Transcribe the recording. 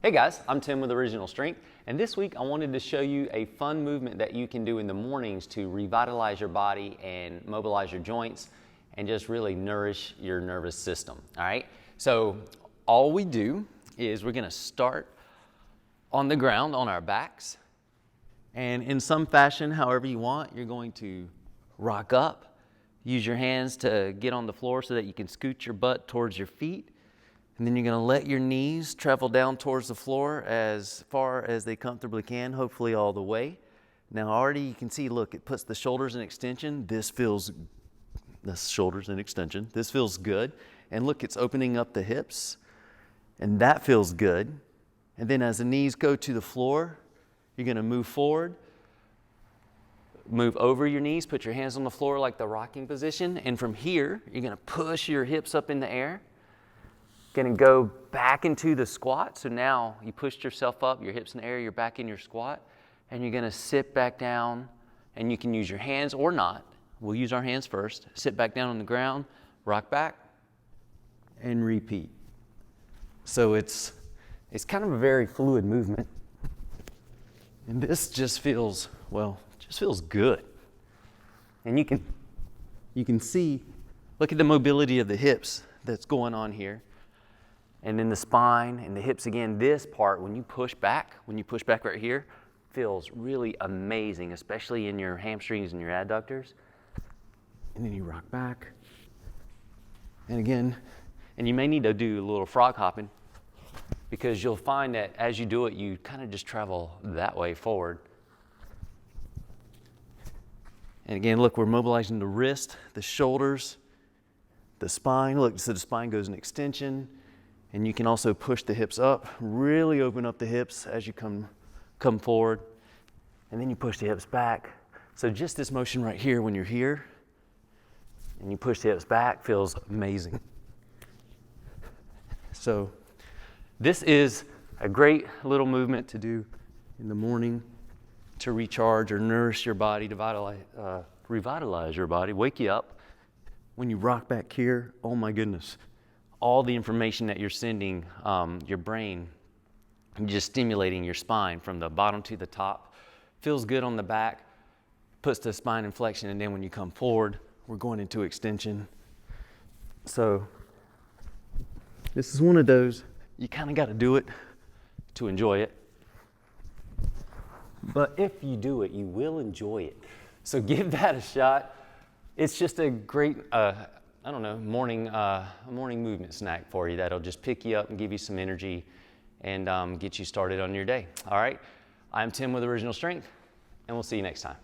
Hey guys, I'm Tim with Original Strength, and this week I wanted to show you a fun movement that you can do in the mornings to revitalize your body and mobilize your joints and just really nourish your nervous system, all right? So all we do is we're gonna start on the ground on our backs, and in some fashion, however you want, you're going to rock up, use your hands to get on the floor so that you can scoot your butt towards your feet. And then you're gonna let your knees travel down towards the floor as far as they comfortably can, hopefully all the way. Now already you can see, look, it puts the shoulders in extension. This feels good. And look, it's opening up the hips, and that feels good. And then as the knees go to the floor, you're gonna move forward, move over your knees, put your hands on the floor like the rocking position. And from here, you're gonna push your hips up in the air. Gonna go back into the squat. So now you pushed yourself up, your hips in the air, you're back in your squat, and you're gonna sit back down, and you can use your hands or not. We'll use our hands first. Sit back down on the ground, rock back, and repeat. So it's kind of a very fluid movement. And this just feels, well, just feels good. And you can see, look at the mobility of the hips that's going on here. And then the spine and the hips again. This part, when you push back right here, feels really amazing, especially in your hamstrings and your adductors. And then you rock back. And again, and you may need to do a little frog hopping, because you'll find that as you do it, you kind of just travel that way forward. And again, look, we're mobilizing the wrist, the shoulders, the spine. Look, so the spine goes in extension. And you can also push the hips up, really open up the hips as you come forward. And then you push the hips back. So just this motion right here when you're here, and you push the hips back, feels amazing. So this is a great little movement to do in the morning to recharge or nourish your body, to revitalize your body, wake you up. When you rock back here, oh my goodness. All the information that you're sending your brain, just stimulating your spine from the bottom to the top. Feels good on the back, puts the spine in flexion, and then when you come forward, we're going into extension. So this is one of those, you kind of got to do it to enjoy it. But if you do it, you will enjoy it. So give that a shot. It's just a great, morning movement snack for you that'll just pick you up and give you some energy and get you started on your day. All right, I'm Tim with Original Strength, and we'll see you next time.